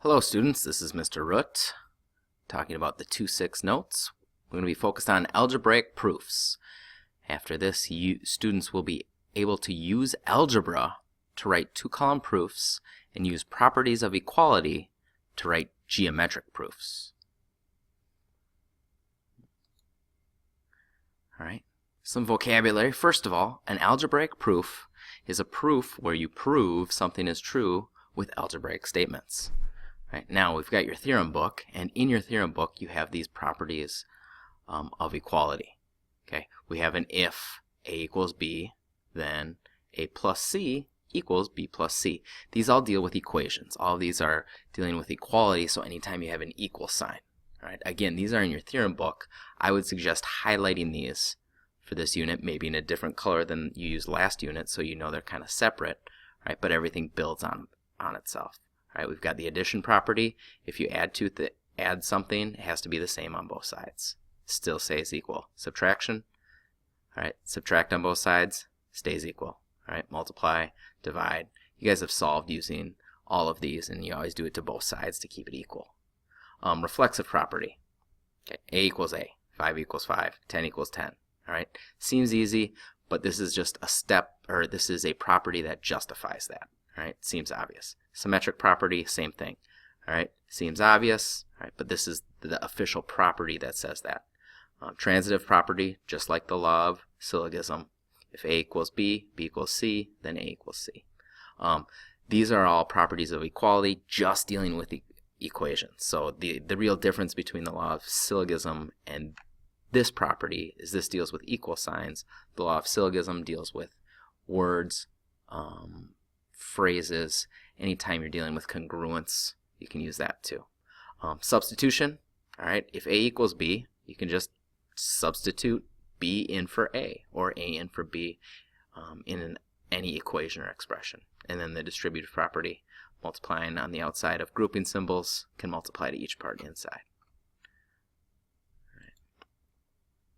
Hello students, this is Mr. Root talking about the 2-6 notes. We're going to be focused on algebraic proofs. After this, students will be able to use algebra to write two-column proofs and use properties of equality to write geometric proofs. Alright, some vocabulary. First of all, an algebraic proof is a proof where you prove something is true with algebraic statements. Right, now we've got your theorem book, and in your theorem book you have these properties of equality. Okay, we have an if A equals B, then A plus C equals B plus C. These all deal with equations. All of these are dealing with equality, so anytime you have an equal sign. All right, again, these are in your theorem book. I would suggest highlighting these for this unit, maybe in a different color than you used last unit, so you know they're kind of separate, right? But everything builds on itself. All right, we've got the addition property. If you add something, it has to be the same on both sides. Still stays equal. Subtraction, all right, subtract on both sides, stays equal. All right, multiply, divide. You guys have solved using all of these, and you always do it to both sides to keep it equal. Reflexive property. Okay, A equals A, 5 equals 5, 10 equals 10. All right, seems easy, but this is just a step, or this is a property that justifies that. All right, seems obvious. Symmetric property, same thing. All right, seems obvious. All right, but this is the official property that says that. Transitive property, just like the law of syllogism. If A equals B, B equals C, then A equals C. These are all properties of equality, just dealing with equations. So the real difference between the law of syllogism and this property is this deals with equal signs. The law of syllogism deals with words, phrases. Anytime you're dealing with congruence, you can use that too. Substitution, all right, if A equals B, you can just substitute B in for A or A in for B in any equation or expression. And then the distributive property, multiplying on the outside of grouping symbols, can multiply to each part inside. All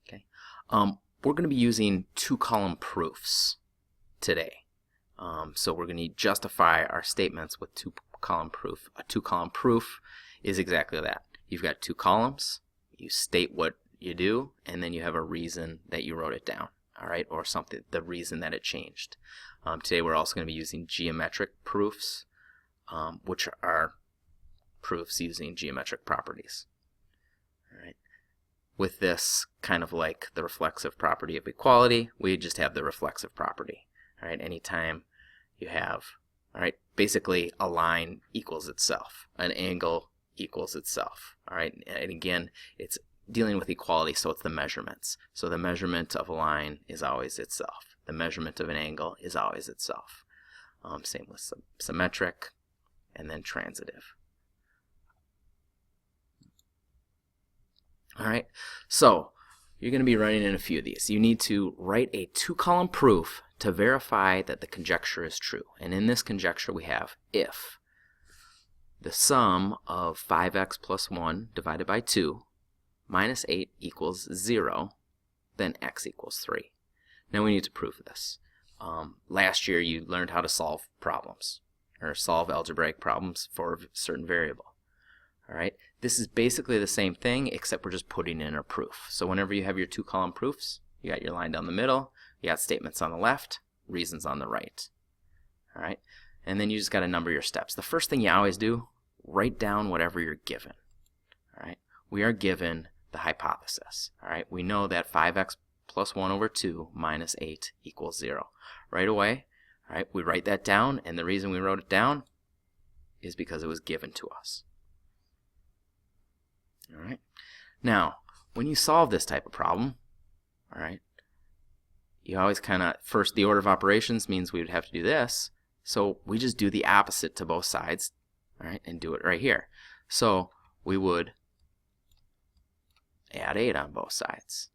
right. Okay. We're going to be using two-column proofs today. So we're going to justify our statements with two-column proof. A two-column proof is exactly that. You've got two columns, you state what you do, and then you have a reason that you wrote it down, all right, or something, the reason that it changed. Today we're also going to be using geometric proofs, which are proofs using geometric properties. All right. With this, kind of like the reflexive property of equality, we just have the reflexive property. All right, anytime you have, all right, basically a line equals itself, an angle equals itself. All right, and again, it's dealing with equality, so it's the measurements. So the measurement of a line is always itself. The measurement of an angle is always itself. Same with symmetric, and then transitive. All right, so you're going to be running in a few of these. You need to write a two-column proof to verify that the conjecture is true. And in this conjecture we have if the sum of 5x plus 1 divided by 2 minus 8 equals 0, then x equals 3. Now we need to prove this. Last year you learned how to solve problems, or solve algebraic problems for a certain variable. All right, this is basically the same thing, except we're just putting in a proof. So whenever you have your two-column proofs, you got your line down the middle, you got statements on the left, reasons on the right. All right, and then you just got to number your steps. The first thing you always do, write down whatever you're given. All right, we are given the hypothesis. All right, we know that 5x plus 1 over 2 minus 8 equals 0. Right away, all right, we write that down, and the reason we wrote it down is because it was given to us. All right. Now, when you solve this type of problem, all right, you always kind of, first, the order of operations means we would have to do this, so we just do the opposite to both sides, all right, and do it right here. So we would add 8 on both sides.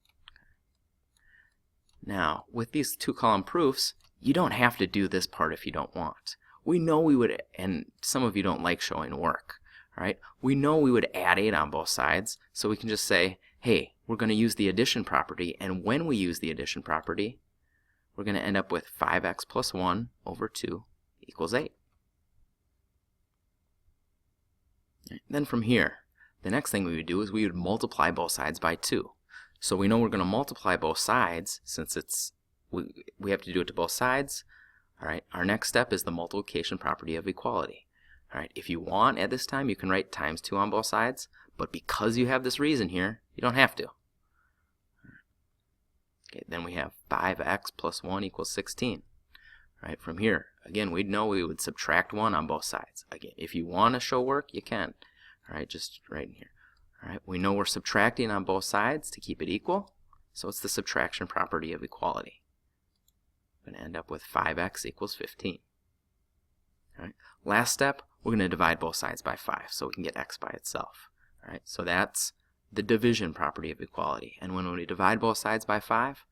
Now, with these two-column proofs, you don't have to do this part if you don't want. We know we would, and some of you don't like showing work. All right, we know we would add 8 on both sides, so we can just say, hey, we're going to use the addition property, and when we use the addition property, we're going to end up with 5x plus 1 over 2 equals 8. Then from here, the next thing we would do is we would multiply both sides by 2. So we know we're going to multiply both sides since we have to do it to both sides. All right, our next step is the multiplication property of equality. All right, if you want at this time, you can write times 2 on both sides, but because you have this reason here, you don't have to. Okay, then we have 5x plus 1 equals 16. All right, from here, again, we'd know we would subtract 1 on both sides. Again, if you want to show work, you can. All right, just right in here. All right, we know we're subtracting on both sides to keep it equal, so it's the subtraction property of equality. We're going to end up with 5x equals 15. All right, last step, we're going to divide both sides by 5 so we can get x by itself. All right, so that's the division property of equality. And when we divide both sides by 5,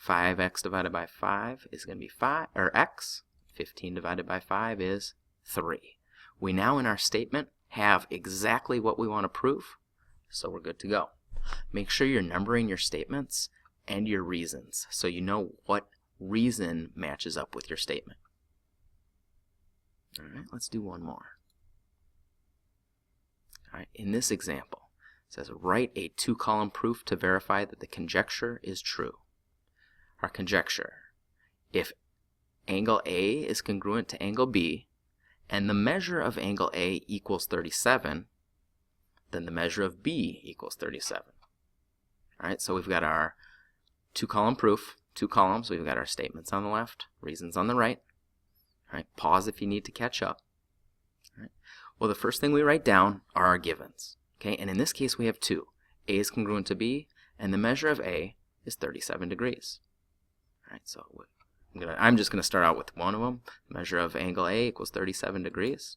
5x divided by 5 is going to be 5, or x. 15 divided by 5 is 3. We now in our statement have exactly what we want to prove, so we're good to go. Make sure you're numbering your statements and your reasons so you know what reason matches up with your statement. All right, let's do one more. All right, in this example, it says write a 2-column proof to verify that the conjecture is true. Our conjecture: if angle A is congruent to angle B and the measure of angle A equals 37, then the measure of B equals 37. All right, so we've got our 2-column proof, 2 columns. We've got our statements on the left, reasons on the right. All right, pause if you need to catch up. All right. Well, the first thing we write down are our givens. Okay, and in this case we have 2. A is congruent to B, and the measure of A is 37 degrees. All right, so I'm just going to start out with one of them. The measure of angle A equals 37 degrees,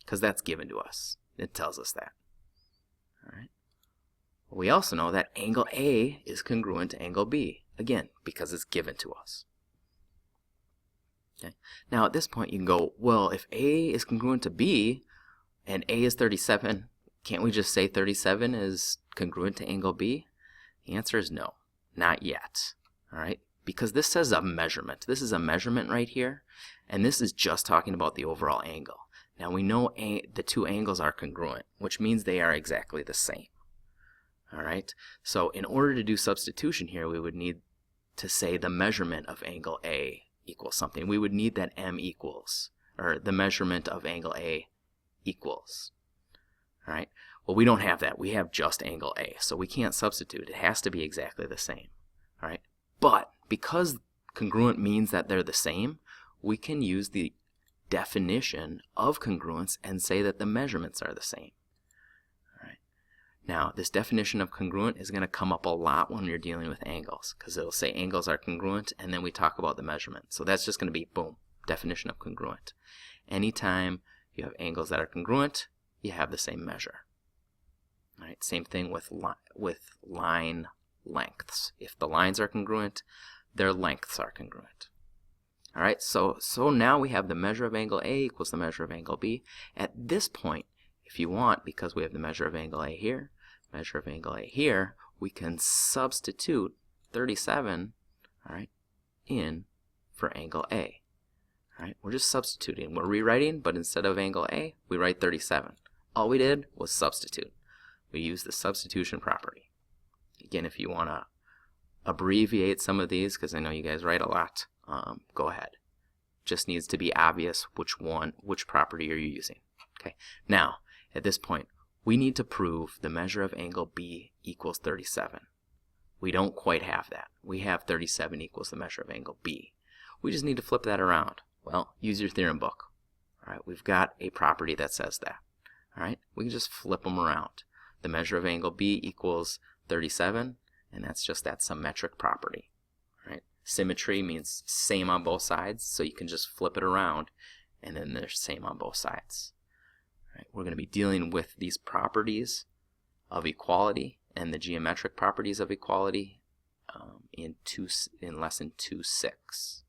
because that's given to us. It tells us that. All right. We also know that angle A is congruent to angle B, again, because it's given to us. Okay. Now at this point you can go, well, if A is congruent to B and A is 37, can't we just say 37 is congruent to angle B? The answer is no, not yet. All right, because this says a measurement. This is a measurement right here, and this is just talking about the overall angle. Now we know the 2 angles are congruent, which means they are exactly the same. All right, so in order to do substitution here, we would need to say the measurement of angle A equals something. We would need that M equals, or the measurement of angle A equals. All right, well, we don't have that. We have just angle A, so we can't substitute. It has to be exactly the same. All right, but because congruent means that they're the same, we can use the definition of congruence and say that the measurements are the same. All right, now this definition of congruent is going to come up a lot when you're dealing with angles, because it'll say angles are congruent, and then we talk about the measurement. So that's just going to be, boom, definition of congruent. Anytime you have angles that are congruent, you have the same measure. All right, same thing with line lengths. If the lines are congruent, their lengths are congruent. All right, so now we have the measure of angle A equals the measure of angle B. At this point, if you want, because we have the measure of angle A here, measure of angle A here, we can substitute 37, all right, in for angle A. All right, we're just substituting. We're rewriting, but instead of angle A, we write 37. All we did was substitute. We used the substitution property. Again, if you want to abbreviate some of these, because I know you guys write a lot, go ahead. Just needs to be obvious which property are you using. Okay. Now, at this point, we need to prove the measure of angle B equals 37. We don't quite have that. We have 37 equals the measure of angle B. We just need to flip that around. Well, use your theorem book. All right, we've got a property that says that. All right, we can just flip them around. The measure of angle B equals 37, and that's just that symmetric property. All right, symmetry means same on both sides, so you can just flip it around, and then they're same on both sides. All right, we're going to be dealing with these properties of equality and the geometric properties of equality in lesson 2.6.